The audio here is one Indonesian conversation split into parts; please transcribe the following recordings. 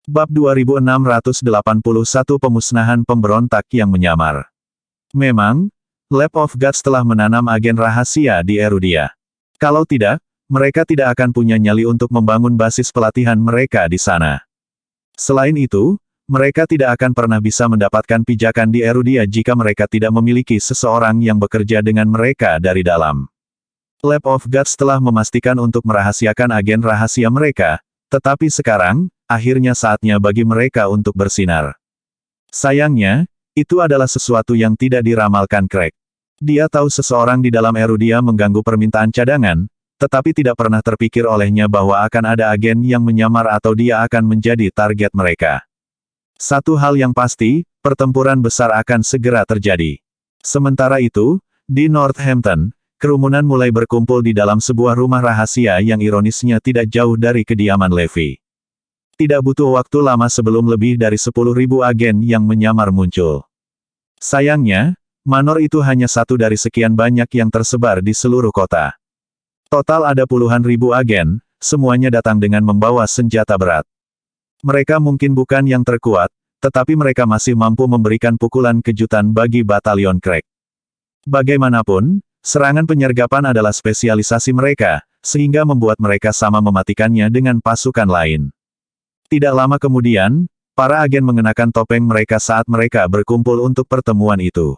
Bab 2681 Pemusnahan Pemberontak yang Menyamar. Memang, Lab of Gods telah menanam agen rahasia di Erudia. Kalau tidak, mereka tidak akan punya nyali untuk membangun basis pelatihan mereka di sana. Selain itu, mereka tidak akan pernah bisa mendapatkan pijakan di Erudia jika mereka tidak memiliki seseorang yang bekerja dengan mereka dari dalam. Lab of Gods telah memastikan untuk merahasiakan agen rahasia mereka, tetapi sekarang, akhirnya saatnya bagi mereka untuk bersinar. Sayangnya, itu adalah sesuatu yang tidak diramalkan Craig. Dia tahu seseorang di dalam Erudia mengganggu permintaan cadangan, tetapi tidak pernah terpikir olehnya bahwa akan ada agen yang menyamar atau dia akan menjadi target mereka. Satu hal yang pasti, pertempuran besar akan segera terjadi. Sementara itu, di Northampton, kerumunan mulai berkumpul di dalam sebuah rumah rahasia yang ironisnya tidak jauh dari kediaman Levi. Tidak butuh waktu lama sebelum lebih dari 10.000 agen yang menyamar muncul. Sayangnya, manor itu hanya satu dari sekian banyak yang tersebar di seluruh kota. Total ada puluhan ribu agen, semuanya datang dengan membawa senjata berat. Mereka mungkin bukan yang terkuat, tetapi mereka masih mampu memberikan pukulan kejutan bagi batalion Craig. Bagaimanapun, serangan penyergapan adalah spesialisasi mereka, sehingga membuat mereka sama mematikannya dengan pasukan lain. Tidak lama kemudian, para agen mengenakan topeng mereka saat mereka berkumpul untuk pertemuan itu.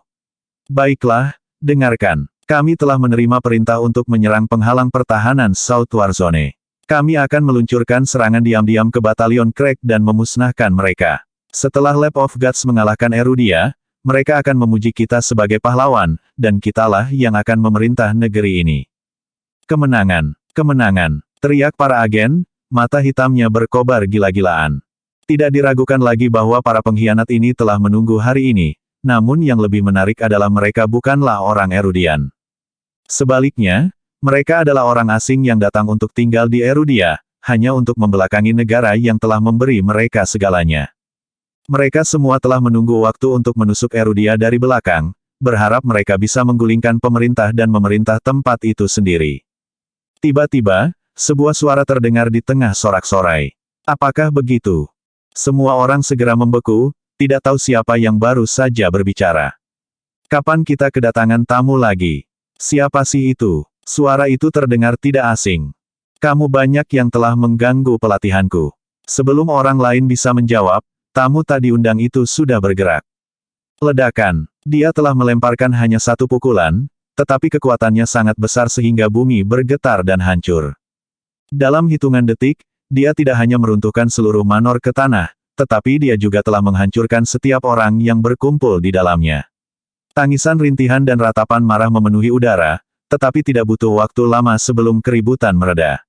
Baiklah, dengarkan. Kami telah menerima perintah untuk menyerang penghalang pertahanan South Warzone. Kami akan meluncurkan serangan diam-diam ke batalion Craig dan memusnahkan mereka. Setelah Lab of Gods mengalahkan Erudia, mereka akan memuji kita sebagai pahlawan, dan kitalah yang akan memerintah negeri ini. Kemenangan, kemenangan, teriak para agen, mata hitamnya berkobar gila-gilaan. Tidak diragukan lagi bahwa para pengkhianat ini telah menunggu hari ini, namun yang lebih menarik adalah mereka bukanlah orang Erudian. Sebaliknya, mereka adalah orang asing yang datang untuk tinggal di Erudia, hanya untuk membelakangi negara yang telah memberi mereka segalanya. Mereka semua telah menunggu waktu untuk menusuk Erudia dari belakang, berharap mereka bisa menggulingkan pemerintah dan memerintah tempat itu sendiri. Tiba-tiba, sebuah suara terdengar di tengah sorak-sorai. Apakah begitu? Semua orang segera membeku, tidak tahu siapa yang baru saja berbicara. Kapan kita kedatangan tamu lagi? Siapa sih itu? Suara itu terdengar tidak asing. Kamu banyak yang telah mengganggu pelatihanku. Sebelum orang lain bisa menjawab, tamu tak diundang itu sudah bergerak. Ledakan. Dia telah melemparkan hanya satu pukulan, tetapi kekuatannya sangat besar sehingga bumi bergetar dan hancur. Dalam hitungan detik, dia tidak hanya meruntuhkan seluruh manor ke tanah, tetapi dia juga telah menghancurkan setiap orang yang berkumpul di dalamnya. Tangisan rintihan dan ratapan marah memenuhi udara, tetapi tidak butuh waktu lama sebelum keributan mereda.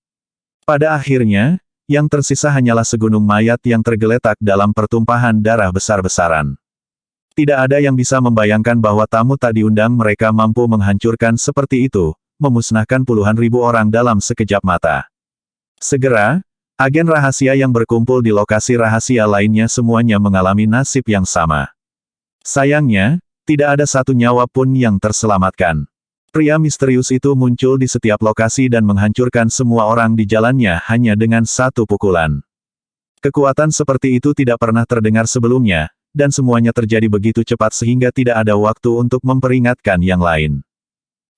Pada akhirnya, yang tersisa hanyalah segunung mayat yang tergeletak dalam pertumpahan darah besar-besaran. Tidak ada yang bisa membayangkan bahwa tamu tak diundang mereka mampu menghancurkan seperti itu, memusnahkan puluhan ribu orang dalam sekejap mata. Segera, agen rahasia yang berkumpul di lokasi rahasia lainnya semuanya mengalami nasib yang sama. Sayangnya, tidak ada satu nyawa pun yang terselamatkan. Pria misterius itu muncul di setiap lokasi dan menghancurkan semua orang di jalannya hanya dengan satu pukulan. Kekuatan seperti itu tidak pernah terdengar sebelumnya, dan semuanya terjadi begitu cepat sehingga tidak ada waktu untuk memperingatkan yang lain.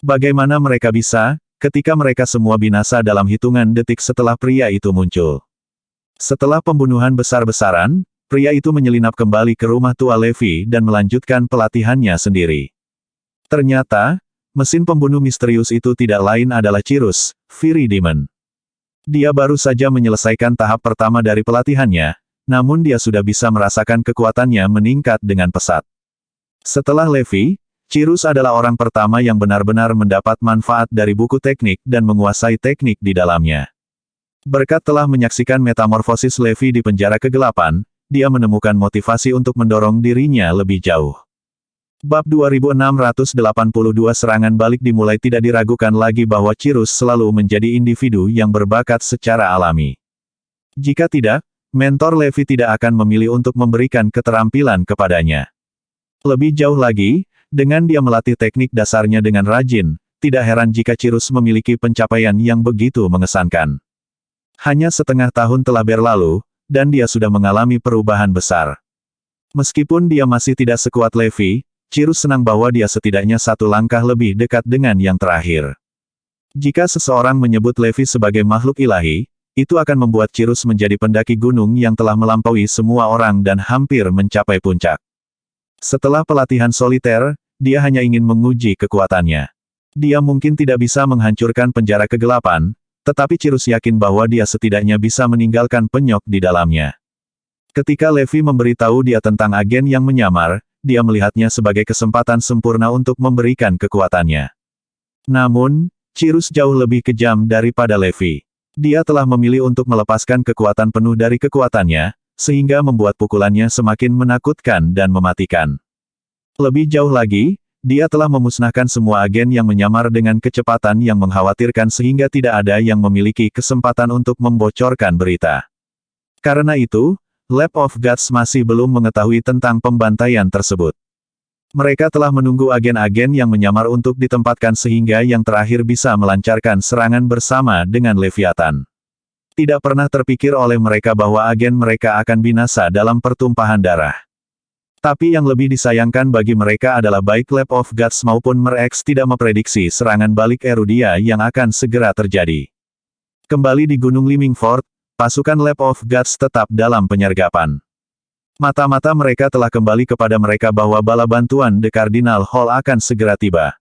Bagaimana mereka bisa, ketika mereka semua binasa dalam hitungan detik setelah pria itu muncul? Setelah pembunuhan besar-besaran, pria itu menyelinap kembali ke rumah tua Levi dan melanjutkan pelatihannya sendiri. Ternyata, mesin pembunuh misterius itu tidak lain adalah Cirrus, Fury Demon. Dia baru saja menyelesaikan tahap pertama dari pelatihannya, namun dia sudah bisa merasakan kekuatannya meningkat dengan pesat. Setelah Levi, Cirrus adalah orang pertama yang benar-benar mendapat manfaat dari buku teknik dan menguasai teknik di dalamnya. Berkat telah menyaksikan metamorfosis Levi di penjara kegelapan, dia menemukan motivasi untuk mendorong dirinya lebih jauh. Bab 2682 serangan balik dimulai. Tidak diragukan lagi bahwa Cirrus selalu menjadi individu yang berbakat secara alami. Jika tidak, mentor Levi tidak akan memilih untuk memberikan keterampilan kepadanya. Lebih jauh lagi, dengan dia melatih teknik dasarnya dengan rajin, tidak heran jika Cirrus memiliki pencapaian yang begitu mengesankan. Hanya setengah tahun telah berlalu, dan dia sudah mengalami perubahan besar. Meskipun dia masih tidak sekuat Levi, Cirrus senang bahwa dia setidaknya satu langkah lebih dekat dengan yang terakhir. Jika seseorang menyebut Levi sebagai makhluk ilahi, itu akan membuat Cirrus menjadi pendaki gunung yang telah melampaui semua orang dan hampir mencapai puncak. Setelah pelatihan soliter, dia hanya ingin menguji kekuatannya. Dia mungkin tidak bisa menghancurkan penjara kegelapan, tetapi Cirrus yakin bahwa dia setidaknya bisa meninggalkan penyok di dalamnya. Ketika Levi memberitahu dia tentang agen yang menyamar, dia melihatnya sebagai kesempatan sempurna untuk memberikan kekuatannya. Namun, Cirrus jauh lebih kejam daripada Levi. Dia telah memilih untuk melepaskan kekuatan penuh dari kekuatannya, sehingga membuat pukulannya semakin menakutkan dan mematikan. Lebih jauh lagi, dia telah memusnahkan semua agen yang menyamar dengan kecepatan yang mengkhawatirkan sehingga tidak ada yang memiliki kesempatan untuk membocorkan berita. Karena itu, Lab of Gods masih belum mengetahui tentang pembantaian tersebut. Mereka telah menunggu agen-agen yang menyamar untuk ditempatkan sehingga yang terakhir bisa melancarkan serangan bersama dengan Leviathan. Tidak pernah terpikir oleh mereka bahwa agen mereka akan binasa dalam pertumpahan darah. Tapi yang lebih disayangkan bagi mereka adalah baik Lab of Gods maupun Mer-X tidak memprediksi serangan balik Erudia yang akan segera terjadi. Kembali di Gunung Limingford, pasukan Lab of Gods tetap dalam penyergapan. Mata-mata mereka telah kembali kepada mereka bahwa bala bantuan The Cardinal Hall akan segera tiba.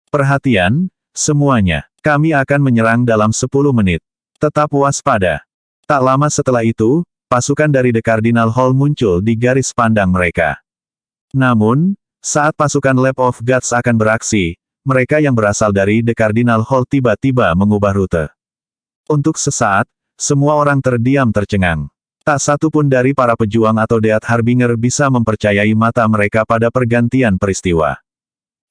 Perhatian, semuanya. Kami akan menyerang dalam 10 menit. Tetap waspada. Tak lama setelah itu, pasukan dari The Cardinal Hall muncul di garis pandang mereka. Namun, saat pasukan Lab of Gods akan beraksi, mereka yang berasal dari The Cardinal Hall tiba-tiba mengubah rute. Untuk sesaat, semua orang terdiam tercengang. Tak satu pun dari para pejuang atau Death Harbinger bisa mempercayai mata mereka pada pergantian peristiwa.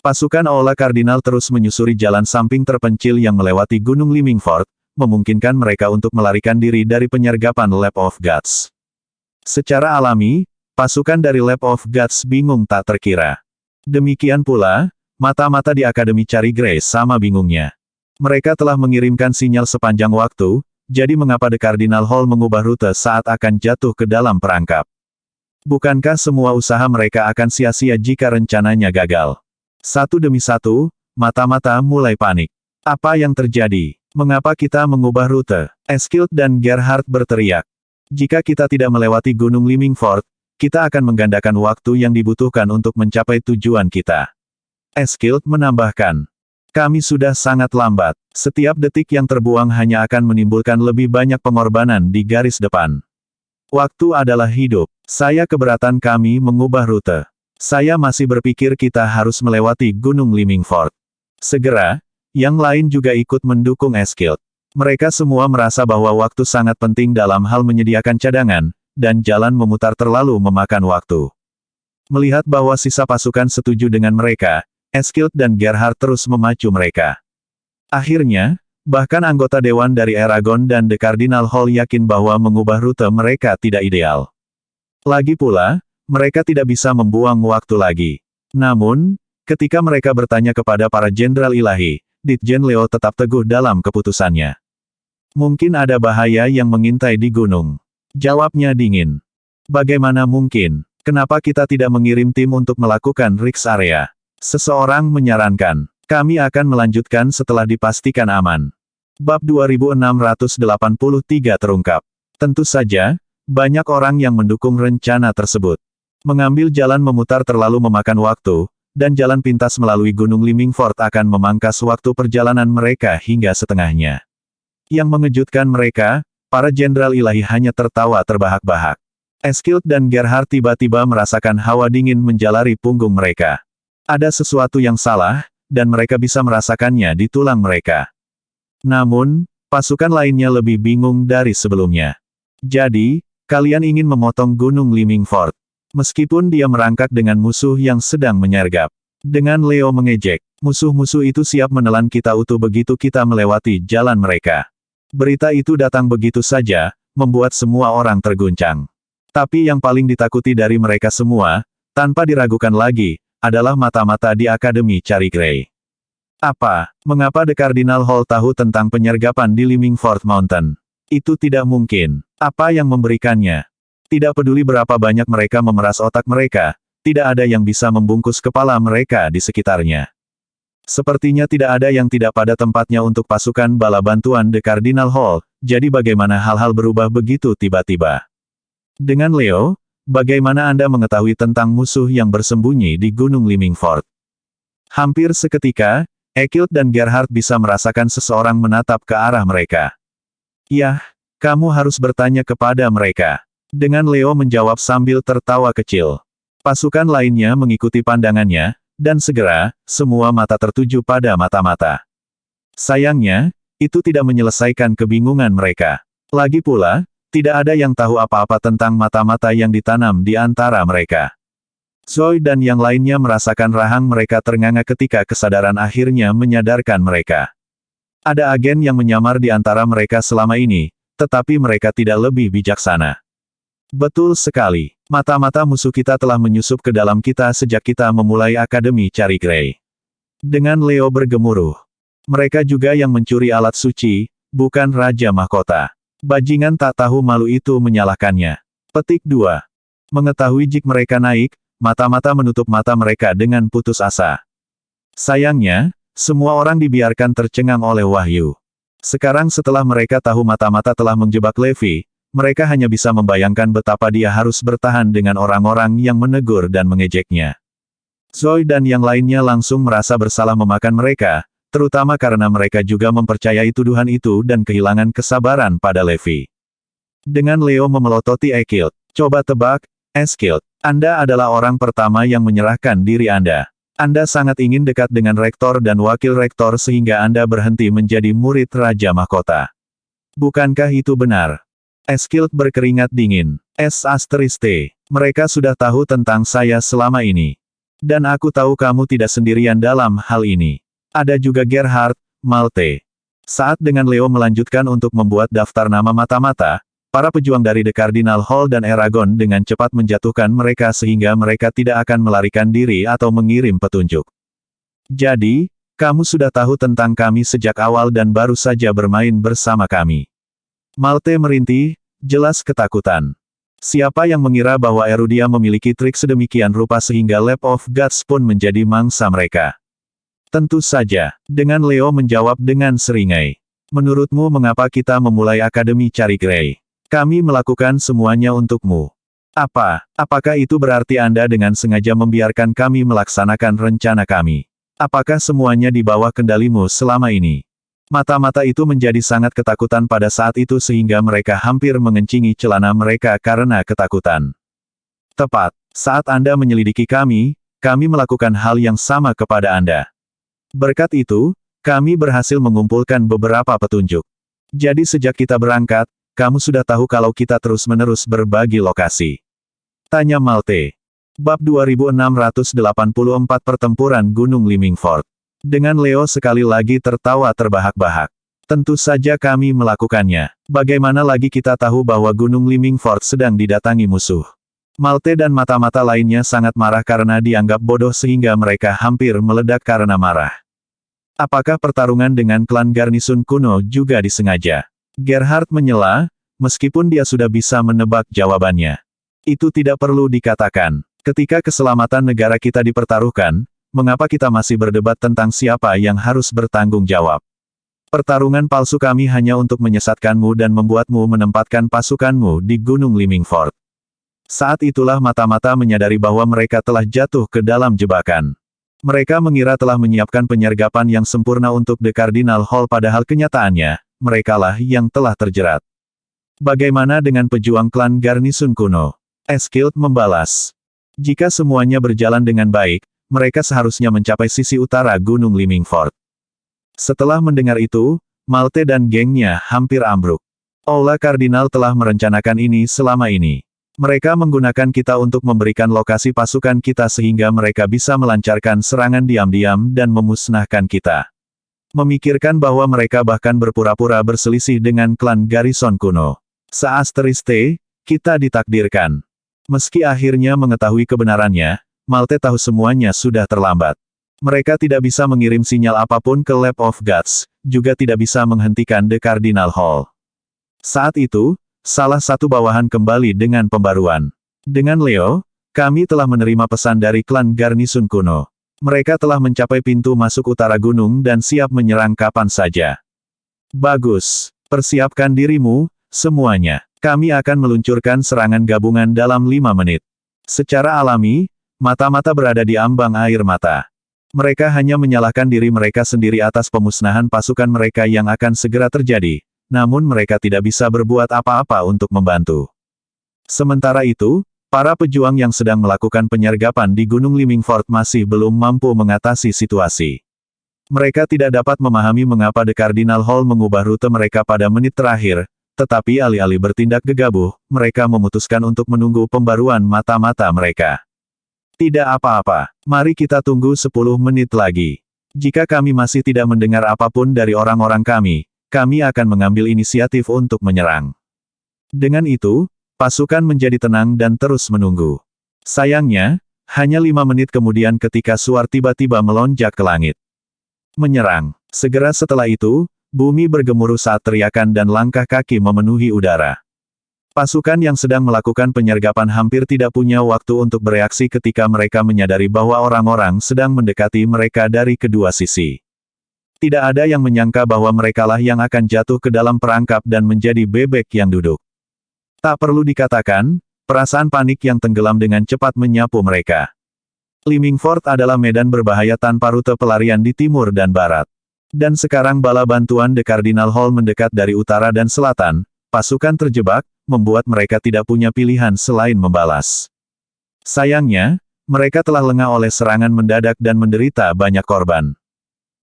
Pasukan Aula Kardinal terus menyusuri jalan samping terpencil yang melewati Gunung Limingford, memungkinkan mereka untuk melarikan diri dari penyergapan Lab of Gods. Secara alami, pasukan dari Lab of Gods bingung tak terkira. Demikian pula, mata-mata di Akademi Cari Grace sama bingungnya. Mereka telah mengirimkan sinyal sepanjang waktu, jadi mengapa The Cardinal Hall mengubah rute saat akan jatuh ke dalam perangkap? Bukankah semua usaha mereka akan sia-sia jika rencananya gagal? Satu demi satu, mata-mata mulai panik. Apa yang terjadi? Mengapa kita mengubah rute? Eskild dan Gerhard berteriak. Jika kita tidak melewati Gunung Limingford, kita akan menggandakan waktu yang dibutuhkan untuk mencapai tujuan kita. Eskild menambahkan. Kami sudah sangat lambat. Setiap detik yang terbuang hanya akan menimbulkan lebih banyak pengorbanan di garis depan. Waktu adalah hidup. Saya keberatan kami mengubah rute. Saya masih berpikir kita harus melewati Gunung Limingford. Segera, yang lain juga ikut mendukung Eskild. Mereka semua merasa bahwa waktu sangat penting dalam hal menyediakan cadangan, dan jalan memutar terlalu memakan waktu. Melihat bahwa sisa pasukan setuju dengan mereka, Eskild dan Gerhard terus memacu mereka. Akhirnya, bahkan anggota dewan dari Eragon dan The Cardinal Hall yakin bahwa mengubah rute mereka tidak ideal. Lagi pula, mereka tidak bisa membuang waktu lagi. Namun, ketika mereka bertanya kepada para jenderal ilahi, Ditjen Leo tetap teguh dalam keputusannya. Mungkin ada bahaya yang mengintai di gunung. Jawabnya dingin. Bagaimana mungkin? Kenapa kita tidak mengirim tim untuk melakukan risk area? Seseorang menyarankan, kami akan melanjutkan setelah dipastikan aman. Bab 2683 terungkap. Tentu saja, banyak orang yang mendukung rencana tersebut. Mengambil jalan memutar terlalu memakan waktu, dan jalan pintas melalui Gunung Limingford akan memangkas waktu perjalanan mereka hingga setengahnya. Yang mengejutkan mereka, para jenderal ilahi hanya tertawa terbahak-bahak. Eskild dan Gerhard tiba-tiba merasakan hawa dingin menjalari punggung mereka. Ada sesuatu yang salah, dan mereka bisa merasakannya di tulang mereka. Namun, pasukan lainnya lebih bingung dari sebelumnya. Jadi, kalian ingin memotong Gunung Limingford. Meskipun dia merangkak dengan musuh yang sedang menyergap. Dengan Leo mengejek, musuh-musuh itu siap menelan kita utuh begitu kita melewati jalan mereka. Berita itu datang begitu saja, membuat semua orang terguncang. Tapi yang paling ditakuti dari mereka semua, tanpa diragukan lagi, adalah mata-mata di Akademi Cari Grey. Apa? Mengapa The Cardinal Hall tahu tentang penyergapan di Limingford Mountain? Itu tidak mungkin. Apa yang memberikannya? Tidak peduli berapa banyak mereka memeras otak mereka, tidak ada yang bisa membungkus kepala mereka di sekitarnya. Sepertinya tidak ada yang tidak pada tempatnya untuk pasukan bala bantuan The Cardinal Hall, jadi bagaimana hal-hal berubah begitu tiba-tiba? Dengan Leo, bagaimana Anda mengetahui tentang musuh yang bersembunyi di Gunung Limingford? Hampir seketika, Ekild dan Gerhard bisa merasakan seseorang menatap ke arah mereka. Yah, kamu harus bertanya kepada mereka. Dengan Leo menjawab sambil tertawa kecil. Pasukan lainnya mengikuti pandangannya, dan segera, semua mata tertuju pada mata-mata. Sayangnya, itu tidak menyelesaikan kebingungan mereka. Lagi pula, tidak ada yang tahu apa-apa tentang mata-mata yang ditanam di antara mereka. Zoe dan yang lainnya merasakan rahang mereka ternganga ketika kesadaran akhirnya menyadarkan mereka. Ada agen yang menyamar di antara mereka selama ini, tetapi mereka tidak lebih bijaksana. Betul sekali. Mata-mata musuh kita telah menyusup ke dalam kita sejak kita memulai Akademi Cari Grey. Dengan Leo bergemuruh. Mereka juga yang mencuri alat suci, bukan Raja Mahkota. Bajingan tak tahu malu itu menyalahkannya. Petik 2. Mengetahui jik mereka naik, mata-mata menutup mata mereka dengan putus asa. Sayangnya, semua orang dibiarkan tercengang oleh wahyu. Sekarang setelah mereka tahu mata-mata telah menjebak Levi, mereka hanya bisa membayangkan betapa dia harus bertahan dengan orang-orang yang menegur dan mengejeknya. Zoe dan yang lainnya langsung merasa bersalah memakan mereka, terutama karena mereka juga mempercayai tuduhan itu dan kehilangan kesabaran pada Levi. Dengan Leo memelototi Ekild, coba tebak, Eskild, Anda adalah orang pertama yang menyerahkan diri Anda. Anda sangat ingin dekat dengan rektor dan wakil rektor sehingga Anda berhenti menjadi murid Raja Mahkota. Bukankah itu benar? Eskild berkeringat dingin. Mereka sudah tahu tentang saya selama ini. Dan aku tahu kamu tidak sendirian dalam hal ini. Ada juga Gerhard, Malte. Saat dengan Leo melanjutkan untuk membuat daftar nama mata-mata, para pejuang dari The Cardinal Hall dan Eragon dengan cepat menjatuhkan mereka sehingga mereka tidak akan melarikan diri atau mengirim petunjuk. Jadi, kamu sudah tahu tentang kami sejak awal dan baru saja bermain bersama kami. Malte merintih, jelas ketakutan. Siapa yang mengira bahwa Erudia memiliki trik sedemikian rupa sehingga Lab of Gods pun menjadi mangsa mereka? Tentu saja, dengan Leo menjawab dengan seringai. Menurutmu mengapa kita memulai Akademi Cari Grey? Kami melakukan semuanya untukmu. Apakah itu berarti Anda dengan sengaja membiarkan kami melaksanakan rencana kami? Apakah semuanya di bawah kendalimu selama ini? Mata-mata itu menjadi sangat ketakutan pada saat itu sehingga mereka hampir mengencingi celana mereka karena ketakutan. Tepat, saat Anda menyelidiki kami melakukan hal yang sama kepada Anda. Berkat itu, kami berhasil mengumpulkan beberapa petunjuk. Jadi sejak kita berangkat, kamu sudah tahu kalau kita terus-menerus berbagi lokasi. Tanya Malte. Bab 2684 Pertempuran Gunung Limingford. Dengan Leo sekali lagi tertawa terbahak-bahak. Tentu saja kami melakukannya. Bagaimana lagi kita tahu bahwa Gunung Limingford sedang didatangi musuh? Malte dan mata-mata lainnya sangat marah karena dianggap bodoh sehingga mereka hampir meledak karena marah. Apakah pertarungan dengan klan Garnisun kuno juga disengaja? Gerhard menyela, meskipun dia sudah bisa menebak jawabannya. Itu tidak perlu dikatakan. Ketika keselamatan negara kita dipertaruhkan, mengapa kita masih berdebat tentang siapa yang harus bertanggung jawab? Pertarungan palsu kami hanya untuk menyesatkanmu dan membuatmu menempatkan pasukanmu di Gunung Limingford. Saat itulah mata-mata menyadari bahwa mereka telah jatuh ke dalam jebakan. Mereka mengira telah menyiapkan penyergapan yang sempurna untuk The Cardinal Hall padahal kenyataannya, merekalah yang telah terjerat. Bagaimana dengan pejuang klan Garnisun kuno? Eskild membalas. Jika semuanya berjalan dengan baik, mereka seharusnya mencapai sisi utara Gunung Limingford. Setelah mendengar itu, Malte dan gengnya hampir ambruk. Aula Kardinal telah merencanakan ini selama ini. Mereka menggunakan kita untuk memberikan lokasi pasukan kita sehingga mereka bisa melancarkan serangan diam-diam dan memusnahkan kita. Memikirkan bahwa mereka bahkan berpura-pura berselisih dengan klan Garrison kuno. Kita ditakdirkan. Meski akhirnya mengetahui kebenarannya, Malte tahu semuanya sudah terlambat. Mereka tidak bisa mengirim sinyal apapun ke Lab of Gods, juga tidak bisa menghentikan The Cardinal Hall. Saat itu, salah satu bawahan kembali dengan pembaruan. Dengan Leo, kami telah menerima pesan dari klan Garnisun kuno. Mereka telah mencapai pintu masuk utara gunung dan siap menyerang kapan saja. Bagus. Persiapkan dirimu, semuanya. Kami akan meluncurkan serangan gabungan dalam 5 menit. Secara alami, mata-mata berada di ambang air mata. Mereka hanya menyalahkan diri mereka sendiri atas pemusnahan pasukan mereka yang akan segera terjadi, namun mereka tidak bisa berbuat apa-apa untuk membantu. Sementara itu, para pejuang yang sedang melakukan penyergapan di Gunung Limingford masih belum mampu mengatasi situasi. Mereka tidak dapat memahami mengapa The Cardinal Hall mengubah rute mereka pada menit terakhir, tetapi alih-alih bertindak gegabah, mereka memutuskan untuk menunggu pembaruan mata-mata mereka. Tidak apa-apa, mari kita tunggu 10 menit lagi. Jika kami masih tidak mendengar apapun dari orang-orang kami akan mengambil inisiatif untuk menyerang. Dengan itu, pasukan menjadi tenang dan terus menunggu. Sayangnya, hanya 5 menit kemudian ketika suar tiba-tiba melonjak ke langit. Menyerang. Segera setelah itu, bumi bergemuruh saat teriakan dan langkah kaki memenuhi udara. Pasukan yang sedang melakukan penyergapan hampir tidak punya waktu untuk bereaksi ketika mereka menyadari bahwa orang-orang sedang mendekati mereka dari kedua sisi. Tidak ada yang menyangka bahwa merekalah yang akan jatuh ke dalam perangkap dan menjadi bebek yang duduk. Tak perlu dikatakan, perasaan panik yang tenggelam dengan cepat menyapu mereka. Limingford adalah medan berbahaya tanpa rute pelarian di timur dan barat. Dan sekarang bala bantuan The Cardinal Hall mendekat dari utara dan selatan, pasukan terjebak, membuat mereka tidak punya pilihan selain membalas. Sayangnya, mereka telah lengah oleh serangan mendadak dan menderita banyak korban.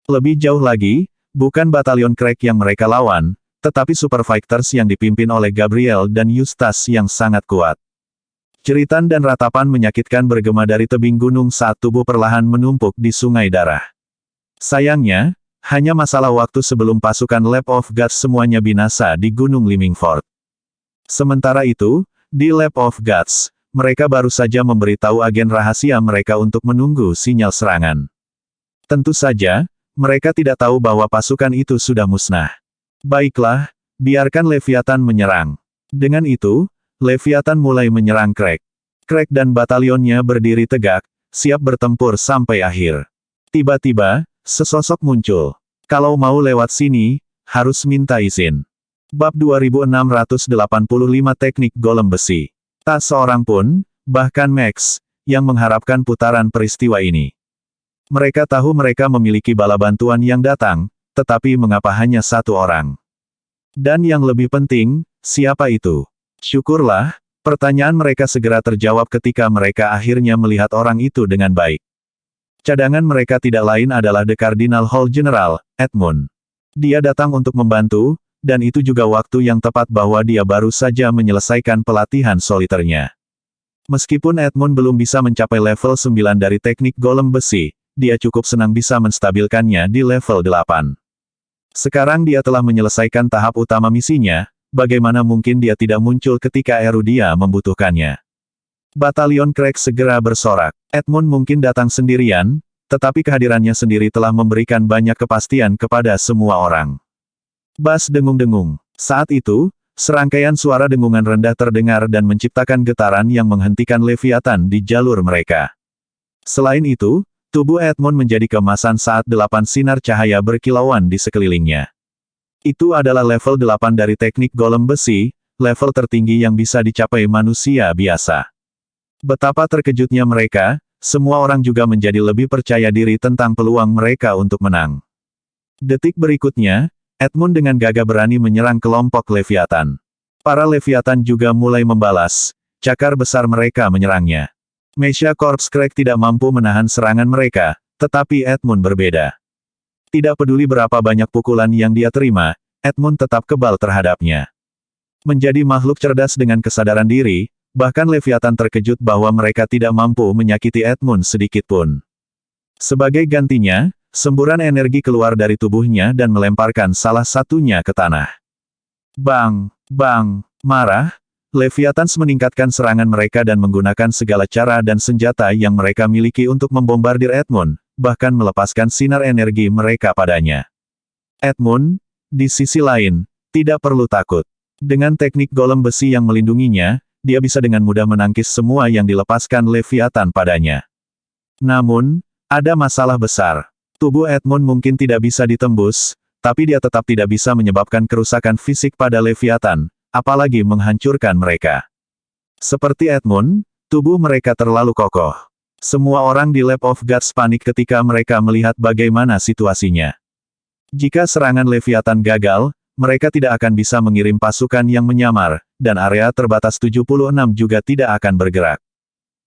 Lebih jauh lagi, bukan batalion Craig yang mereka lawan, tetapi Super Fighters yang dipimpin oleh Gabriel dan Eustace yang sangat kuat. Jeritan dan ratapan menyakitkan bergema dari tebing gunung saat tubuh perlahan menumpuk di sungai darah. Sayangnya, hanya masalah waktu sebelum pasukan Lap of God semuanya binasa di Gunung Limingford. Sementara itu, di Lap of Gods, mereka baru saja memberitahu agen rahasia mereka untuk menunggu sinyal serangan. Tentu saja, mereka tidak tahu bahwa pasukan itu sudah musnah. Baiklah, biarkan Leviathan menyerang. Dengan itu, Leviathan mulai menyerang Craig. Craig dan batalionnya berdiri tegak, siap bertempur sampai akhir. Tiba-tiba, sesosok muncul. Kalau mau lewat sini, harus minta izin. Bab 2685 Teknik Golem Besi. Tak seorang pun, bahkan Max, yang mengharapkan putaran peristiwa ini. Mereka tahu mereka memiliki bala bantuan yang datang, tetapi mengapa hanya satu orang? Dan yang lebih penting, siapa itu? Syukurlah, pertanyaan mereka segera terjawab ketika mereka akhirnya melihat orang itu dengan baik. Cadangan mereka tidak lain adalah The Cardinal Hall General, Edmund. Dia datang untuk membantu, dan itu juga waktu yang tepat bahwa dia baru saja menyelesaikan pelatihan soliternya. Meskipun Edmund belum bisa mencapai level 9 dari teknik golem besi, dia cukup senang bisa menstabilkannya di level 8. Sekarang dia telah menyelesaikan tahap utama misinya, bagaimana mungkin dia tidak muncul ketika Erudia membutuhkannya. Batalion Craig segera bersorak. Edmund mungkin datang sendirian, tetapi kehadirannya sendiri telah memberikan banyak kepastian kepada semua orang. Bas dengung-dengung. Saat itu, serangkaian suara dengungan rendah terdengar dan menciptakan getaran yang menghentikan Leviathan di jalur mereka. Selain itu, tubuh Edmund menjadi kemasan saat 8 sinar cahaya berkilauan di sekelilingnya. Itu adalah level 8 dari teknik golem besi, level tertinggi yang bisa dicapai manusia biasa. Betapa terkejutnya mereka, semua orang juga menjadi lebih percaya diri tentang peluang mereka untuk menang. Detik berikutnya, Edmund dengan gagah berani menyerang kelompok Leviathan. Para Leviathan juga mulai membalas, cakar besar mereka menyerangnya. Mesha Corps Craig tidak mampu menahan serangan mereka, tetapi Edmund berbeda. Tidak peduli berapa banyak pukulan yang dia terima, Edmund tetap kebal terhadapnya. Menjadi makhluk cerdas dengan kesadaran diri, bahkan Leviathan terkejut bahwa mereka tidak mampu menyakiti Edmund sedikitpun. Sebagai gantinya, semburan energi keluar dari tubuhnya dan melemparkan salah satunya ke tanah. Bang! Bang! Marah, Leviathan meningkatkan serangan mereka dan menggunakan segala cara dan senjata yang mereka miliki untuk membombardir Edmund, bahkan melepaskan sinar energi mereka padanya. Edmund, di sisi lain, tidak perlu takut. Dengan teknik golem besi yang melindunginya, dia bisa dengan mudah menangkis semua yang dilepaskan Leviathan padanya. Namun, ada masalah besar. Tubuh Edmund mungkin tidak bisa ditembus, tapi dia tetap tidak bisa menyebabkan kerusakan fisik pada Leviathan, apalagi menghancurkan mereka. Seperti Edmund, tubuh mereka terlalu kokoh. Semua orang di Lab of Gods panik ketika mereka melihat bagaimana situasinya. Jika serangan Leviathan gagal, mereka tidak akan bisa mengirim pasukan yang menyamar, dan area terbatas 76 juga tidak akan bergerak.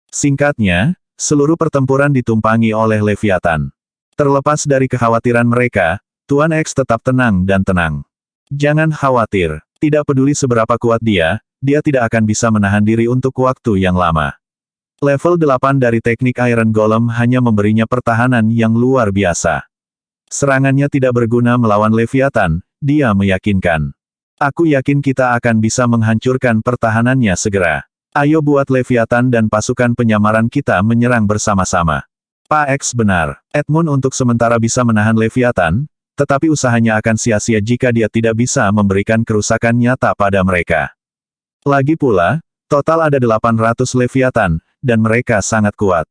Singkatnya, seluruh pertempuran ditumpangi oleh Leviathan. Terlepas dari kekhawatiran mereka, Tuan X tetap tenang dan tenang. Jangan khawatir, tidak peduli seberapa kuat dia tidak akan bisa menahan diri untuk waktu yang lama. Level 8 dari teknik Iron Golem hanya memberinya pertahanan yang luar biasa. Serangannya tidak berguna melawan Leviathan, dia meyakinkan. Aku yakin kita akan bisa menghancurkan pertahanannya segera. Ayo buat Leviathan dan pasukan penyamaran kita menyerang bersama-sama. Pak X benar. Edmund untuk sementara bisa menahan Leviathan, tetapi usahanya akan sia-sia jika dia tidak bisa memberikan kerusakan nyata pada mereka. Lagi pula, total ada 800 Leviathan, dan mereka sangat kuat.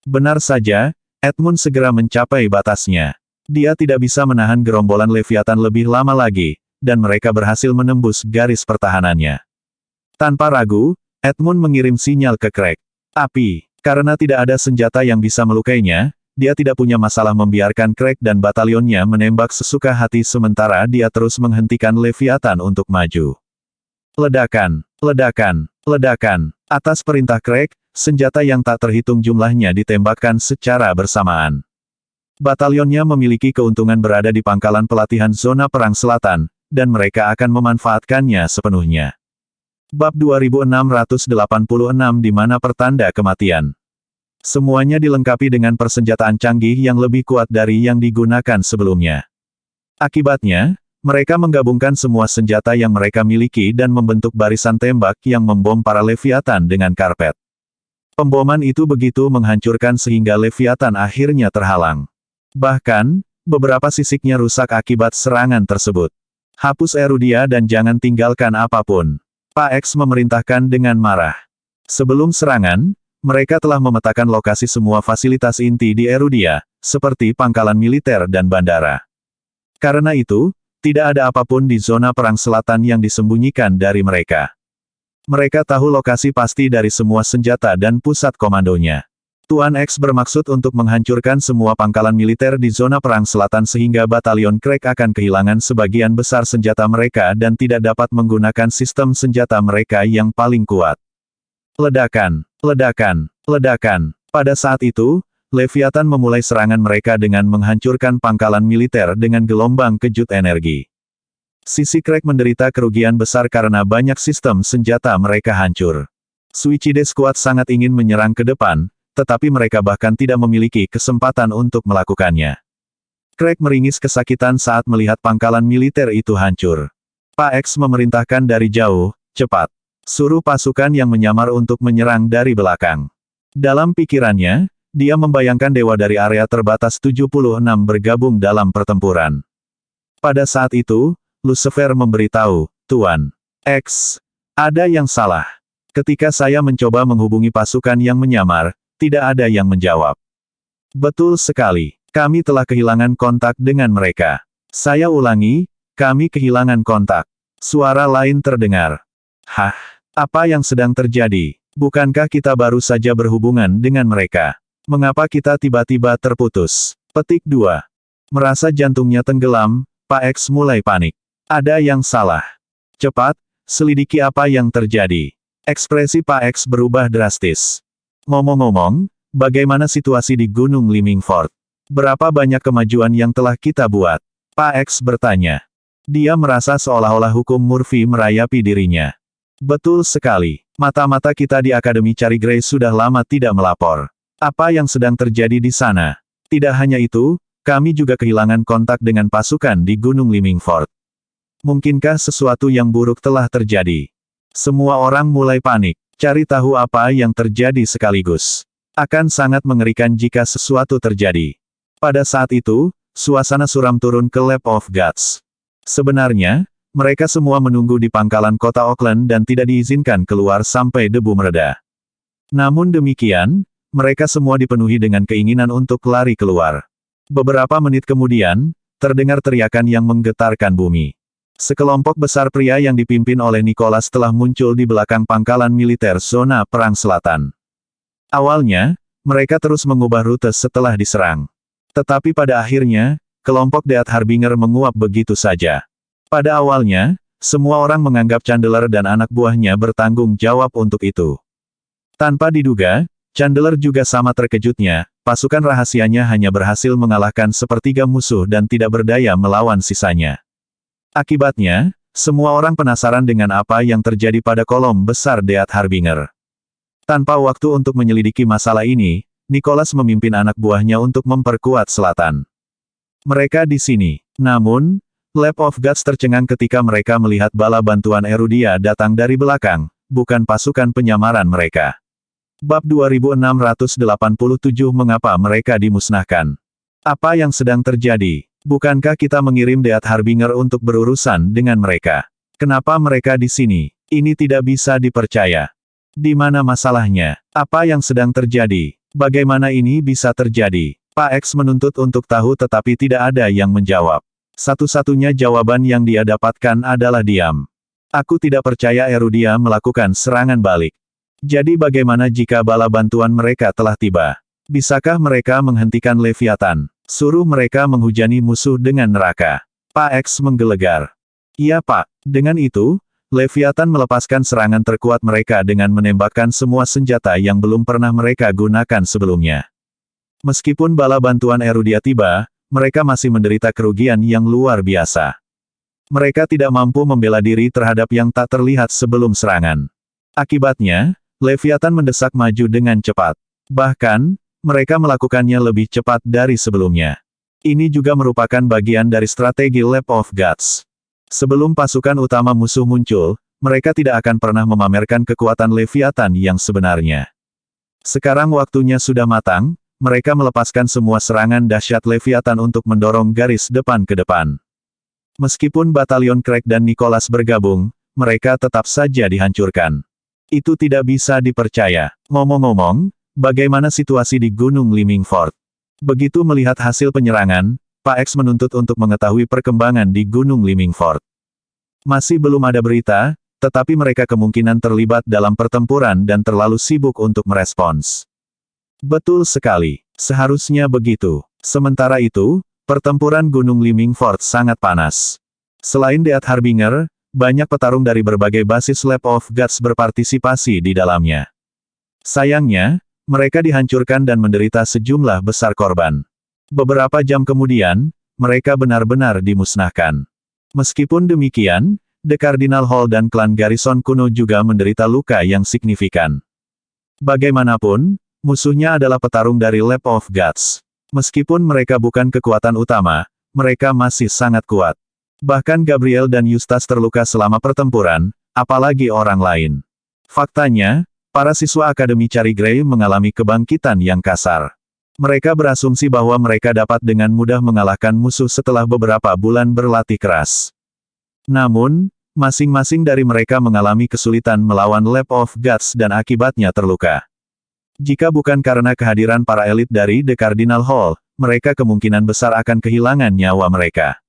Benar saja, Edmund segera mencapai batasnya. Dia tidak bisa menahan gerombolan Leviathan lebih lama lagi, dan mereka berhasil menembus garis pertahanannya. Tanpa ragu, Edmund mengirim sinyal ke Craig. Api. Karena tidak ada senjata yang bisa melukainya, dia tidak punya masalah membiarkan Craig dan batalionnya menembak sesuka hati sementara dia terus menghentikan Leviathan untuk maju. Ledakan, ledakan, ledakan. Atas perintah Craig, senjata yang tak terhitung jumlahnya ditembakkan secara bersamaan. Batalionnya memiliki keuntungan berada di pangkalan pelatihan zona perang selatan, dan mereka akan memanfaatkannya sepenuhnya. Bab 2686 di mana pertanda kematian. Semuanya dilengkapi dengan persenjataan canggih yang lebih kuat dari yang digunakan sebelumnya. Akibatnya, mereka menggabungkan semua senjata yang mereka miliki dan membentuk barisan tembak yang membom para Leviathan dengan karpet. Pemboman itu begitu menghancurkan sehingga Leviathan akhirnya terhalang. Bahkan, beberapa sisiknya rusak akibat serangan tersebut. Hapus Erudia dan jangan tinggalkan apapun. Pak X memerintahkan dengan marah. Sebelum serangan, mereka telah memetakan lokasi semua fasilitas inti di Erudia, seperti pangkalan militer dan bandara. Karena itu, tidak ada apapun di zona perang selatan yang disembunyikan dari mereka. Mereka tahu lokasi pasti dari semua senjata dan pusat komandonya. Tuan X bermaksud untuk menghancurkan semua pangkalan militer di zona perang selatan sehingga batalion Craig akan kehilangan sebagian besar senjata mereka dan tidak dapat menggunakan sistem senjata mereka yang paling kuat. Ledakan, ledakan, ledakan. Pada saat itu, Leviathan memulai serangan mereka dengan menghancurkan pangkalan militer dengan gelombang kejut energi. Sisi Craig menderita kerugian besar karena banyak sistem senjata mereka hancur. Suicide Squad sangat ingin menyerang ke depan, tetapi mereka bahkan tidak memiliki kesempatan untuk melakukannya. Craig meringis kesakitan saat melihat pangkalan militer itu hancur. Pak X memerintahkan dari jauh, cepat. Suruh pasukan yang menyamar untuk menyerang dari belakang. Dalam pikirannya, dia membayangkan dewa dari area terbatas 76 bergabung dalam pertempuran. Pada saat itu, Lucifer memberitahu, Tuan X, ada yang salah. Ketika saya mencoba menghubungi pasukan yang menyamar, tidak ada yang menjawab. Betul sekali, kami telah kehilangan kontak dengan mereka. Saya ulangi, kami kehilangan kontak. Suara lain terdengar. Hah, apa yang sedang terjadi? Bukankah kita baru saja berhubungan dengan mereka? Mengapa kita tiba-tiba terputus? Petik 2. Merasa jantungnya tenggelam, Pak X mulai panik. Ada yang salah. Cepat, selidiki apa yang terjadi. Ekspresi Pak X berubah drastis. Ngomong-ngomong, bagaimana situasi di Gunung Limingford? Berapa banyak kemajuan yang telah kita buat? Pak X bertanya. Dia merasa seolah-olah hukum Murphy merayapi dirinya. Betul sekali. Mata-mata kita di Akademi Cari Grace sudah lama tidak melapor. Apa yang sedang terjadi di sana? Tidak hanya itu, kami juga kehilangan kontak dengan pasukan di Gunung Limingford. Mungkinkah sesuatu yang buruk telah terjadi? Semua orang mulai panik. Cari tahu apa yang terjadi sekaligus. Akan sangat mengerikan jika sesuatu terjadi. Pada saat itu, suasana suram turun ke Lab of Gods. Sebenarnya, Mereka semua menunggu di pangkalan kota Auckland dan tidak diizinkan keluar sampai debu mereda. Namun demikian, mereka semua dipenuhi dengan keinginan untuk lari keluar. Beberapa menit kemudian, terdengar teriakan yang menggetarkan bumi. Sekelompok besar pria yang dipimpin oleh Nicholas telah muncul di belakang pangkalan militer zona perang selatan. Awalnya, mereka terus mengubah rute setelah diserang. Tetapi pada akhirnya, kelompok Death Harbinger menguap begitu saja. Pada awalnya, semua orang menganggap Chandler dan anak buahnya bertanggung jawab untuk itu. Tanpa diduga, Chandler juga sama terkejutnya, pasukan rahasianya hanya berhasil mengalahkan sepertiga musuh dan tidak berdaya melawan sisanya. Akibatnya, semua orang penasaran dengan apa yang terjadi pada kolom besar Death Harbinger. Tanpa waktu untuk menyelidiki masalah ini, Nicholas memimpin anak buahnya untuk memperkuat selatan. Mereka di sini. Namun, Lap of Gods tercengang ketika mereka melihat bala bantuan Erudia datang dari belakang, bukan pasukan penyamaran mereka. Bab 2687 Mengapa mereka dimusnahkan? Apa yang sedang terjadi? Bukankah kita mengirim Death Harbinger untuk berurusan dengan mereka? Kenapa mereka di sini? Ini tidak bisa dipercaya. Di mana masalahnya? Apa yang sedang terjadi? Bagaimana ini bisa terjadi? Pak X menuntut untuk tahu tetapi tidak ada yang menjawab. Satu-satunya jawaban yang dia dapatkan adalah diam. Aku tidak percaya Erudia melakukan serangan balik. Jadi bagaimana jika bala bantuan mereka telah tiba? Bisakah mereka menghentikan Leviathan? Suruh mereka menghujani musuh dengan neraka. Pak X menggelegar. Iya Pak. Dengan itu, Leviathan melepaskan serangan terkuat mereka dengan menembakkan semua senjata yang belum pernah mereka gunakan sebelumnya. Meskipun bala bantuan Erudia tiba, mereka masih menderita kerugian yang luar biasa. Mereka tidak mampu membela diri terhadap yang tak terlihat sebelum serangan. Akibatnya, Leviathan mendesak maju dengan cepat. Bahkan, mereka melakukannya lebih cepat dari sebelumnya. Ini juga merupakan bagian dari strategi Lap of Gods. Sebelum pasukan utama musuh muncul, mereka tidak akan pernah memamerkan kekuatan Leviathan yang sebenarnya. Sekarang waktunya sudah matang, mereka melepaskan semua serangan dahsyat Leviathan untuk mendorong garis depan ke depan. Meskipun batalion Craig dan Nicholas bergabung, mereka tetap saja dihancurkan. Itu tidak bisa dipercaya. Ngomong-ngomong, bagaimana situasi di Gunung Limingford? Begitu melihat hasil penyerangan, Pak X menuntut untuk mengetahui perkembangan di Gunung Limingford. Masih belum ada berita, tetapi mereka kemungkinan terlibat dalam pertempuran dan terlalu sibuk untuk merespons. Betul sekali. Seharusnya begitu. Sementara itu, pertempuran Gunung Limingford sangat panas. Selain Death Harbinger, banyak petarung dari berbagai basis Lap of Gods berpartisipasi di dalamnya. Sayangnya, mereka dihancurkan dan menderita sejumlah besar korban. Beberapa jam kemudian, mereka benar-benar dimusnahkan. Meskipun demikian, The Cardinal Hall dan klan Garrison kuno juga menderita luka yang signifikan. Bagaimanapun, musuhnya adalah petarung dari Lap of Gods. Meskipun mereka bukan kekuatan utama, mereka masih sangat kuat. Bahkan Gabriel dan Eustace terluka selama pertempuran, apalagi orang lain. Faktanya, para siswa Akademi Cari Grey mengalami kebangkitan yang kasar. Mereka berasumsi bahwa mereka dapat dengan mudah mengalahkan musuh setelah beberapa bulan berlatih keras. Namun, masing-masing dari mereka mengalami kesulitan melawan Lap of Gods dan akibatnya terluka. Jika bukan karena kehadiran para elit dari The Cardinal Hall, mereka kemungkinan besar akan kehilangan nyawa mereka.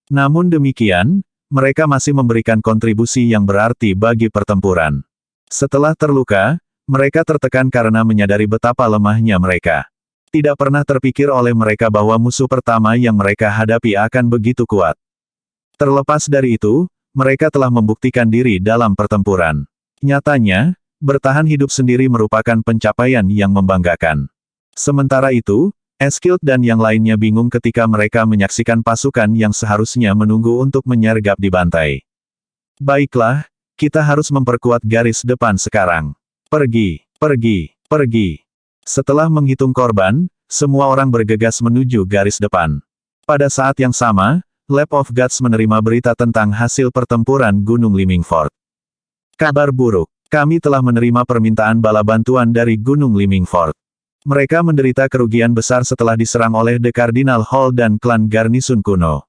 Namun demikian, mereka masih memberikan kontribusi yang berarti bagi pertempuran. Setelah terluka, mereka tertekan karena menyadari betapa lemahnya mereka. Tidak pernah terpikir oleh mereka bahwa musuh pertama yang mereka hadapi akan begitu kuat. Terlepas dari itu, mereka telah membuktikan diri dalam pertempuran. Nyatanya, bertahan hidup sendiri merupakan pencapaian yang membanggakan. Sementara itu, Eskild dan yang lainnya bingung ketika mereka menyaksikan pasukan yang seharusnya menunggu untuk menyergap dibantai. Baiklah, kita harus memperkuat garis depan sekarang. Pergi, pergi, pergi. Setelah menghitung korban, semua orang bergegas menuju garis depan. Pada saat yang sama, Lap of Gods menerima berita tentang hasil pertempuran Gunung Limingford. Kabar buruk. Kami telah menerima permintaan bala bantuan dari Gunung Limingford. Mereka menderita kerugian besar setelah diserang oleh The Cardinal Hall dan klan Garnison kuno.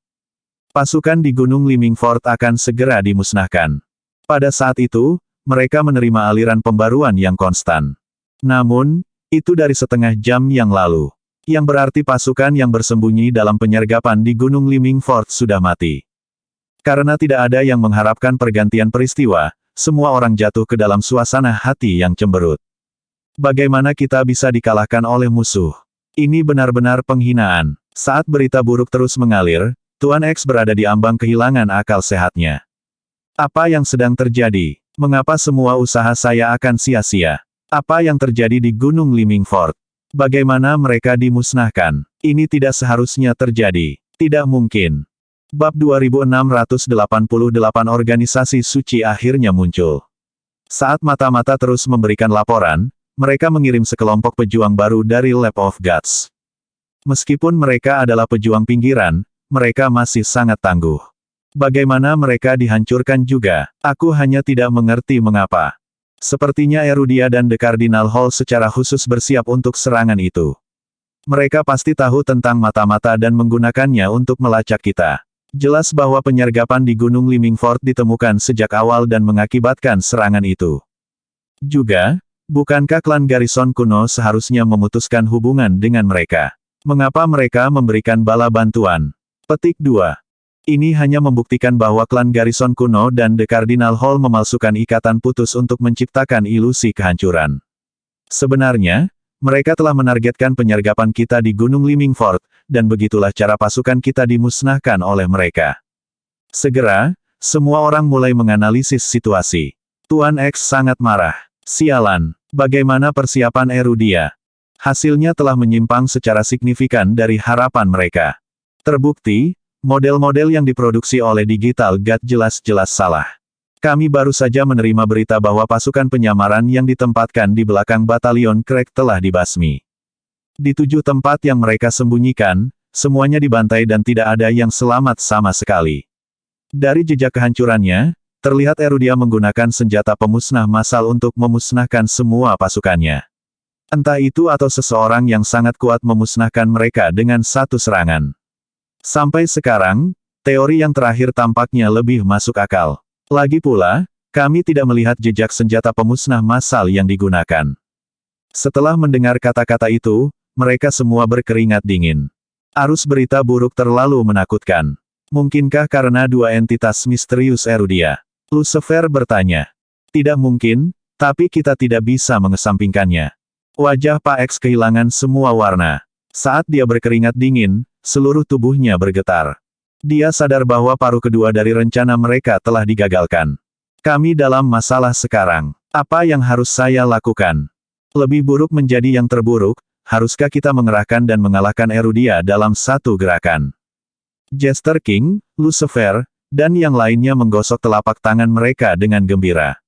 Pasukan di Gunung Limingford akan segera dimusnahkan. Pada saat itu, mereka menerima aliran pembaruan yang konstan. Namun, itu dari setengah jam yang lalu. Yang berarti pasukan yang bersembunyi dalam penyergapan di Gunung Limingford sudah mati. Karena tidak ada yang mengharapkan pergantian peristiwa, semua orang jatuh ke dalam suasana hati yang cemberut. Bagaimana kita bisa dikalahkan oleh musuh? Ini benar-benar penghinaan. Saat berita buruk terus mengalir, Tuan X berada di ambang kehilangan akal sehatnya. Apa yang sedang terjadi? Mengapa semua usaha saya akan sia-sia? Apa yang terjadi di Gunung Limingford? Bagaimana mereka dimusnahkan? Ini tidak seharusnya terjadi. Tidak mungkin. Bab 2688 organisasi suci akhirnya muncul. Saat mata-mata terus memberikan laporan, mereka mengirim sekelompok pejuang baru dari Lab of Gods. Meskipun mereka adalah pejuang pinggiran, mereka masih sangat tangguh. Bagaimana mereka dihancurkan juga, aku hanya tidak mengerti mengapa. Sepertinya Erudia dan The Cardinal Hall secara khusus bersiap untuk serangan itu. Mereka pasti tahu tentang mata-mata dan menggunakannya untuk melacak kita. Jelas bahwa penyergapan di Gunung Limingford ditemukan sejak awal dan mengakibatkan serangan itu. Juga, bukankah klan Garrison kuno seharusnya memutuskan hubungan dengan mereka? Mengapa mereka memberikan bala bantuan? Petik 2. Ini hanya membuktikan bahwa klan Garrison kuno dan The Cardinal Hall memalsukan ikatan putus untuk menciptakan ilusi kehancuran. Sebenarnya, mereka telah menargetkan penyergapan kita di Gunung Limingford, dan begitulah cara pasukan kita dimusnahkan oleh mereka. Segera, semua orang mulai menganalisis situasi. Tuan X sangat marah. Sialan, bagaimana persiapan Erudia? Hasilnya telah menyimpang secara signifikan dari harapan mereka. Terbukti, model-model yang diproduksi oleh Digital God jelas-jelas salah. Kami baru saja menerima berita bahwa pasukan penyamaran yang ditempatkan di belakang batalion Craig telah dibasmi. Di 7 tempat yang mereka sembunyikan, semuanya dibantai dan tidak ada yang selamat sama sekali. Dari jejak kehancurannya, terlihat Erudia menggunakan senjata pemusnah massal untuk memusnahkan semua pasukannya. Entah itu atau seseorang yang sangat kuat memusnahkan mereka dengan satu serangan. Sampai sekarang, teori yang terakhir tampaknya lebih masuk akal. Lagi pula, kami tidak melihat jejak senjata pemusnah massal yang digunakan. Setelah mendengar kata-kata itu, mereka semua berkeringat dingin. Arus berita buruk terlalu menakutkan. Mungkinkah karena dua entitas misterius Erudia? Lucifer bertanya. Tidak mungkin, tapi kita tidak bisa mengesampingkannya. Wajah Pak X kehilangan semua warna. Saat dia berkeringat dingin, seluruh tubuhnya bergetar. Dia sadar bahwa paruh kedua dari rencana mereka telah digagalkan. Kami dalam masalah sekarang. Apa yang harus saya lakukan? Lebih buruk menjadi yang terburuk, haruskah kita mengerahkan dan mengalahkan Erudia dalam satu gerakan? Jester King, Lucifer, dan yang lainnya menggosok telapak tangan mereka dengan gembira.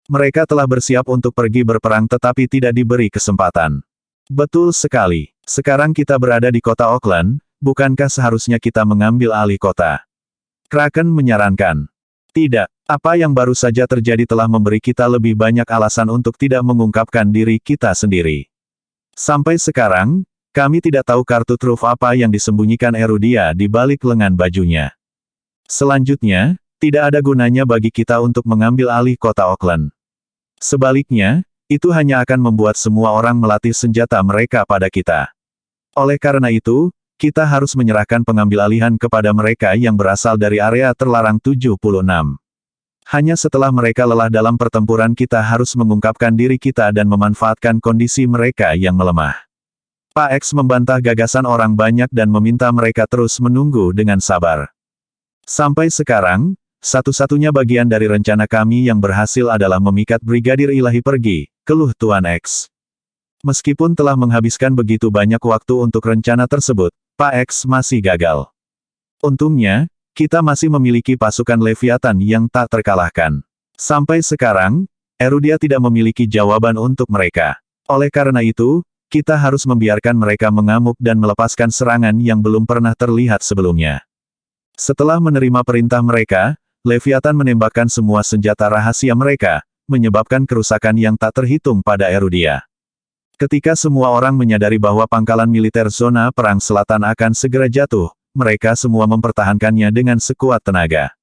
Mereka telah bersiap untuk pergi berperang tetapi tidak diberi kesempatan. Betul sekali. Sekarang kita berada di kota Auckland. Bukankah seharusnya kita mengambil alih kota? Kraken menyarankan. Tidak, apa yang baru saja terjadi telah memberi kita lebih banyak alasan untuk tidak mengungkapkan diri kita sendiri. Sampai sekarang, kami tidak tahu kartu truf apa yang disembunyikan Erudia di balik lengan bajunya. Selanjutnya, tidak ada gunanya bagi kita untuk mengambil alih kota Auckland. Sebaliknya, itu hanya akan membuat semua orang melatih senjata mereka pada kita. Oleh karena itu, kita harus menyerahkan pengambil alihan kepada mereka yang berasal dari area terlarang 76. Hanya setelah mereka lelah dalam pertempuran kita harus mengungkapkan diri kita dan memanfaatkan kondisi mereka yang melemah. Pak X membantah gagasan orang banyak dan meminta mereka terus menunggu dengan sabar. Sampai sekarang, satu-satunya bagian dari rencana kami yang berhasil adalah memikat Brigadir Ilahi pergi, keluh Tuan X. Meskipun telah menghabiskan begitu banyak waktu untuk rencana tersebut, Pak X masih gagal. Untungnya, kita masih memiliki pasukan Leviathan yang tak terkalahkan. Sampai sekarang, Erudia tidak memiliki jawaban untuk mereka. Oleh karena itu, kita harus membiarkan mereka mengamuk dan melepaskan serangan yang belum pernah terlihat sebelumnya. Setelah menerima perintah mereka, Leviathan menembakkan semua senjata rahasia mereka, menyebabkan kerusakan yang tak terhitung pada Erudia. Ketika semua orang menyadari bahwa pangkalan militer zona perang selatan akan segera jatuh, mereka semua mempertahankannya dengan sekuat tenaga.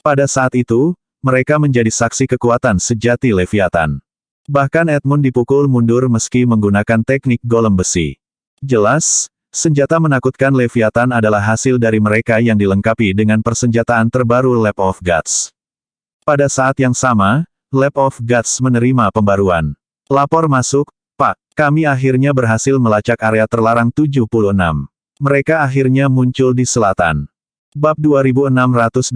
Pada saat itu, mereka menjadi saksi kekuatan sejati Leviathan. Bahkan Edmund dipukul mundur meski menggunakan teknik golem besi. Jelas, senjata menakutkan Leviathan adalah hasil dari mereka yang dilengkapi dengan persenjataan terbaru Lab of Gods. Pada saat yang sama, Lab of Gods menerima pembaruan. Lapor masuk, Pak. Kami akhirnya berhasil melacak area terlarang 76. Mereka akhirnya muncul di selatan. Bab 2689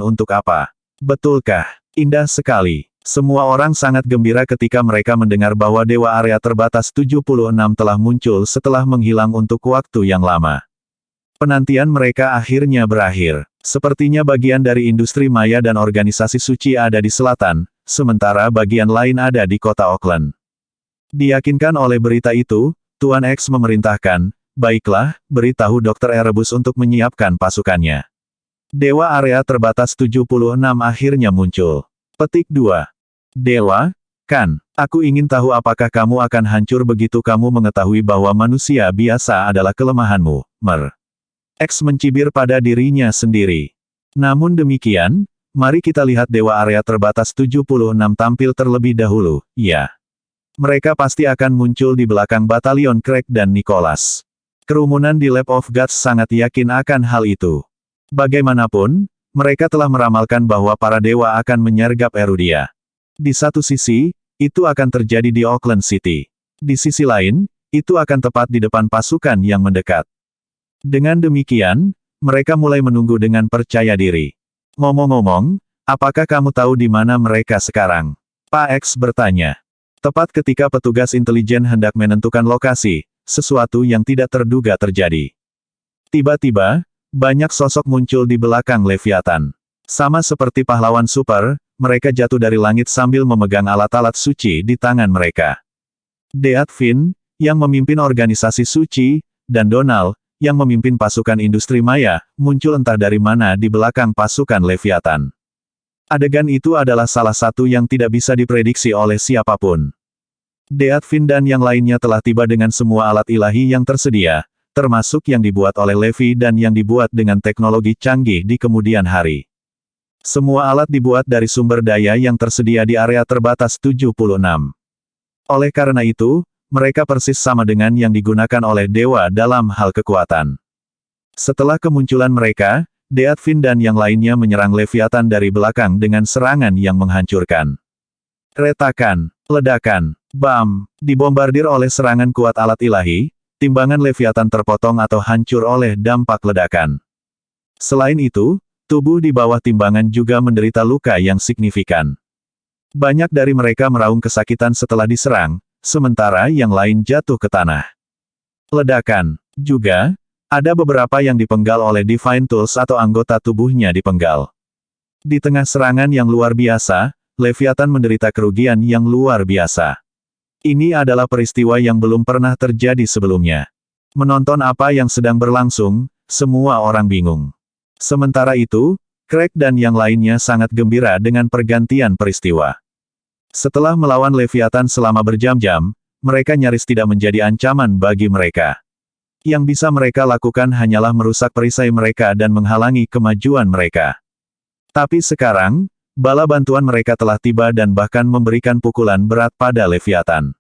untuk apa? Betulkah? Indah sekali. Semua orang sangat gembira ketika mereka mendengar bahwa Dewa Area Terbatas 76 telah muncul setelah menghilang untuk waktu yang lama. Penantian mereka akhirnya berakhir. Sepertinya bagian dari industri maya dan organisasi suci ada di selatan, sementara bagian lain ada di kota Auckland. Diyakinkan oleh berita itu, Tuan X memerintahkan, baiklah, beritahu Dr. Erebus untuk menyiapkan pasukannya. Dewa Area Terbatas 76 akhirnya muncul. Petik 2. Dewa, kan, aku ingin tahu apakah kamu akan hancur begitu kamu mengetahui bahwa manusia biasa adalah kelemahanmu, Mer. X mencibir pada dirinya sendiri. Namun demikian, mari kita lihat Dewa Area Terbatas 76 tampil terlebih dahulu, ya. Mereka pasti akan muncul di belakang batalion Craig dan Nicholas. Kerumunan di Lab of Gods sangat yakin akan hal itu. Bagaimanapun, mereka telah meramalkan bahwa para dewa akan menyergap Erudia. Di satu sisi, itu akan terjadi di Auckland City. Di sisi lain, itu akan tepat di depan pasukan yang mendekat. Dengan demikian, mereka mulai menunggu dengan percaya diri. Ngomong-ngomong, apakah kamu tahu di mana mereka sekarang? Pak X bertanya. Tepat ketika petugas intelijen hendak menentukan lokasi, sesuatu yang tidak terduga terjadi. Tiba-tiba, banyak sosok muncul di belakang Leviathan. Sama seperti pahlawan super, mereka jatuh dari langit sambil memegang alat-alat suci di tangan mereka. Deat Finn, yang memimpin organisasi suci, dan Donald, yang memimpin pasukan industri maya, muncul entah dari mana di belakang pasukan Leviathan. Adegan itu adalah salah satu yang tidak bisa diprediksi oleh siapapun. Deat Finn dan yang lainnya telah tiba dengan semua alat ilahi yang tersedia, termasuk yang dibuat oleh Levi dan yang dibuat dengan teknologi canggih di kemudian hari. Semua alat dibuat dari sumber daya yang tersedia di area terbatas 76. Oleh karena itu, mereka persis sama dengan yang digunakan oleh dewa dalam hal kekuatan. Setelah kemunculan mereka, Deat Finn dan yang lainnya menyerang Leviathan dari belakang dengan serangan yang menghancurkan. Retakan, ledakan, bam, dibombardir oleh serangan kuat alat ilahi, timbangan Leviathan terpotong atau hancur oleh dampak ledakan. Selain itu, tubuh di bawah timbangan juga menderita luka yang signifikan. Banyak dari mereka meraung kesakitan setelah diserang, sementara yang lain jatuh ke tanah. Ledakan, juga, ada beberapa yang dipenggal oleh Divine Tools atau anggota tubuhnya dipenggal. Di tengah serangan yang luar biasa, Leviathan menderita kerugian yang luar biasa. Ini adalah peristiwa yang belum pernah terjadi sebelumnya. Menonton apa yang sedang berlangsung, semua orang bingung. Sementara itu, Craig dan yang lainnya sangat gembira dengan pergantian peristiwa. Setelah melawan Leviathan selama berjam-jam, mereka nyaris tidak menjadi ancaman bagi mereka. Yang bisa mereka lakukan hanyalah merusak perisai mereka dan menghalangi kemajuan mereka. Tapi sekarang, bala bantuan mereka telah tiba dan bahkan memberikan pukulan berat pada Leviathan.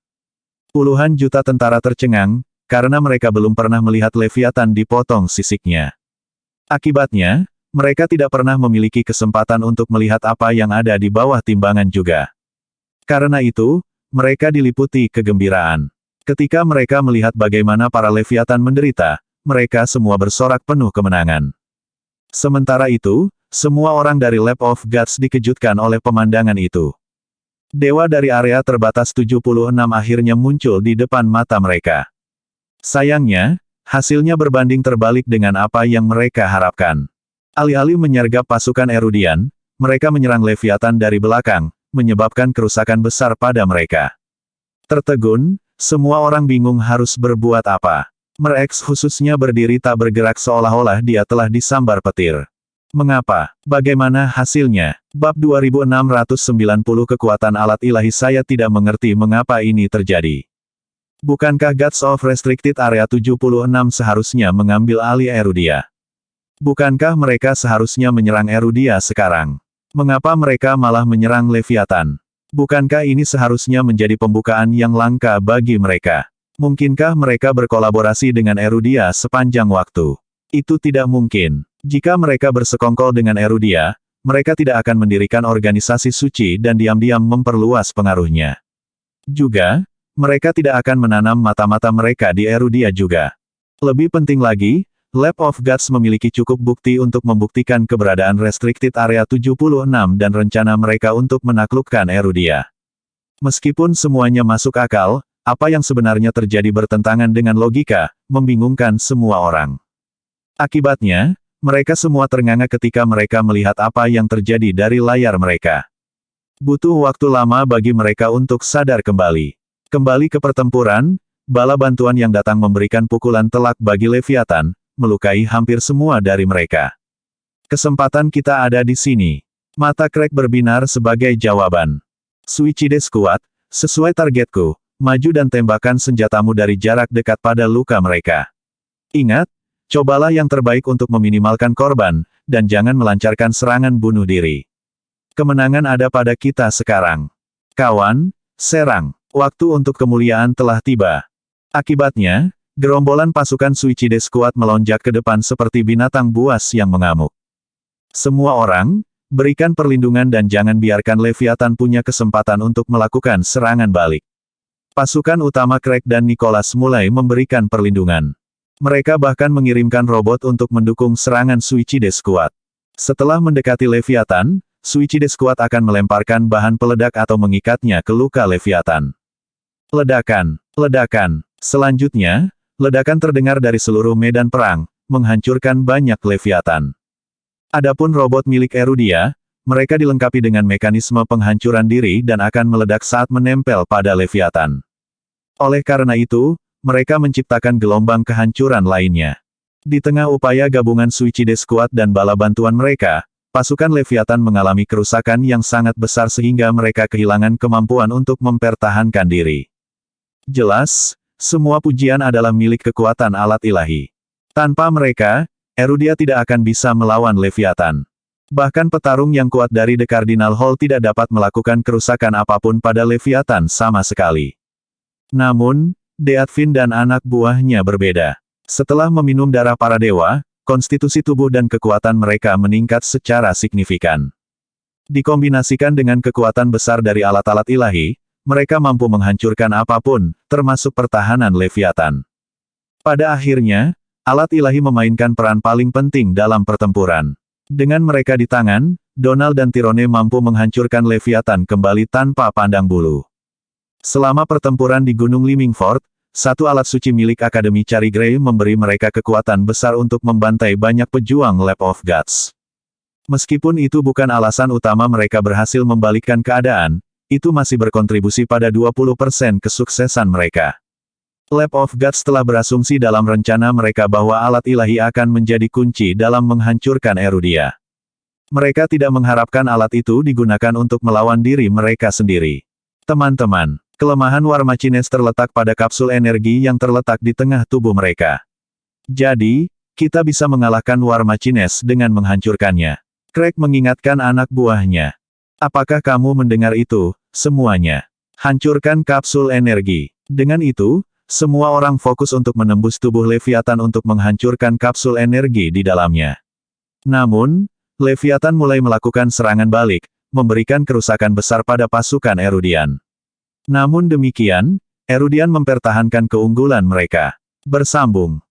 Puluhan juta tentara tercengang, karena mereka belum pernah melihat Leviathan dipotong sisiknya. Akibatnya, mereka tidak pernah memiliki kesempatan untuk melihat apa yang ada di bawah timbangan juga. Karena itu, mereka diliputi kegembiraan. Ketika mereka melihat bagaimana para Leviathan menderita, mereka semua bersorak penuh kemenangan. Sementara itu, semua orang dari Lab of Gods dikejutkan oleh pemandangan itu. Dewa dari area terbatas 76 akhirnya muncul di depan mata mereka. Sayangnya, hasilnya berbanding terbalik dengan apa yang mereka harapkan. Alih-alih menyergap pasukan Erudian, mereka menyerang Leviathan dari belakang, menyebabkan kerusakan besar pada mereka. Tertegun, semua orang bingung harus berbuat apa. Mer-X khususnya berdiri tak bergerak seolah-olah dia telah disambar petir. Mengapa? Bagaimana hasilnya? Bab 2690 Kekuatan Alat Ilahi. Saya tidak mengerti mengapa ini terjadi. Bukankah Gods of Restricted Area 76 seharusnya mengambil alih Erudia? Bukankah mereka seharusnya menyerang Erudia sekarang? Mengapa mereka malah menyerang Leviathan? Bukankah ini seharusnya menjadi pembukaan yang langka bagi mereka? Mungkinkah mereka berkolaborasi dengan Erudia sepanjang waktu? Itu tidak mungkin. Jika mereka bersekongkol dengan Erudia, mereka tidak akan mendirikan organisasi suci dan diam-diam memperluas pengaruhnya. Juga, mereka tidak akan menanam mata-mata mereka di Erudia juga. Lebih penting lagi, Lab of Gods memiliki cukup bukti untuk membuktikan keberadaan Restricted Area 76 dan rencana mereka untuk menaklukkan Erudia. Meskipun semuanya masuk akal, apa yang sebenarnya terjadi bertentangan dengan logika, membingungkan semua orang. Akibatnya, mereka semua ternganga ketika mereka melihat apa yang terjadi dari layar mereka. Butuh waktu lama bagi mereka untuk sadar kembali. Kembali ke pertempuran, bala bantuan yang datang memberikan pukulan telak bagi Leviathan, melukai hampir semua dari mereka. Kesempatan kita ada di sini. Mata Craig berbinar sebagai jawaban. Suicide Squad, sesuai targetku, maju dan tembakan senjatamu dari jarak dekat pada luka mereka. Ingat, cobalah yang terbaik untuk meminimalkan korban, dan jangan melancarkan serangan bunuh diri. Kemenangan ada pada kita sekarang. Kawan, serang. Waktu untuk kemuliaan telah tiba. Akibatnya, gerombolan pasukan Suicide Squad melonjak ke depan seperti binatang buas yang mengamuk. Semua orang, berikan perlindungan dan jangan biarkan Leviathan punya kesempatan untuk melakukan serangan balik. Pasukan utama Craig dan Nicholas mulai memberikan perlindungan. Mereka bahkan mengirimkan robot untuk mendukung serangan Suicide Squad. Setelah mendekati Leviathan, Suicide Squad akan melemparkan bahan peledak atau mengikatnya ke luka Leviathan. Ledakan, ledakan. Selanjutnya, ledakan terdengar dari seluruh medan perang, menghancurkan banyak Leviathan. Adapun robot milik Erudia, mereka dilengkapi dengan mekanisme penghancuran diri dan akan meledak saat menempel pada Leviathan. Oleh karena itu, mereka menciptakan gelombang kehancuran lainnya. Di tengah upaya gabungan Suicide Squad dan bala bantuan mereka, pasukan Leviathan mengalami kerusakan yang sangat besar sehingga mereka kehilangan kemampuan untuk mempertahankan diri. Jelas, semua pujian adalah milik kekuatan alat ilahi. Tanpa mereka, Erudia tidak akan bisa melawan Leviathan. Bahkan petarung yang kuat dari The Cardinal Hall tidak dapat melakukan kerusakan apapun pada Leviathan sama sekali. Namun, Deathfin dan anak buahnya berbeda. Setelah meminum darah para dewa, konstitusi tubuh dan kekuatan mereka meningkat secara signifikan. Dikombinasikan dengan kekuatan besar dari alat-alat ilahi, mereka mampu menghancurkan apapun, termasuk pertahanan Leviathan. Pada akhirnya, alat ilahi memainkan peran paling penting dalam pertempuran. Dengan mereka di tangan, Donald dan Tyrone mampu menghancurkan Leviathan kembali tanpa pandang bulu. Selama pertempuran di Gunung Limingford, satu alat suci milik Akademi Cari Grey memberi mereka kekuatan besar untuk membantai banyak pejuang Lab of Gods. Meskipun itu bukan alasan utama mereka berhasil membalikkan keadaan, itu masih berkontribusi pada 20% kesuksesan mereka. Lab of Gods telah berasumsi dalam rencana mereka bahwa alat ilahi akan menjadi kunci dalam menghancurkan Erudia. Mereka tidak mengharapkan alat itu digunakan untuk melawan diri mereka sendiri. Teman-teman, kelemahan War Machines terletak pada kapsul energi yang terletak di tengah tubuh mereka. Jadi, kita bisa mengalahkan War Machines dengan menghancurkannya. Craig mengingatkan anak buahnya. Apakah kamu mendengar itu, semuanya? Hancurkan kapsul energi. Dengan itu, semua orang fokus untuk menembus tubuh Leviathan untuk menghancurkan kapsul energi di dalamnya. Namun, Leviathan mulai melakukan serangan balik, memberikan kerusakan besar pada pasukan Erudian. Namun demikian, Erudian mempertahankan keunggulan mereka. Bersambung.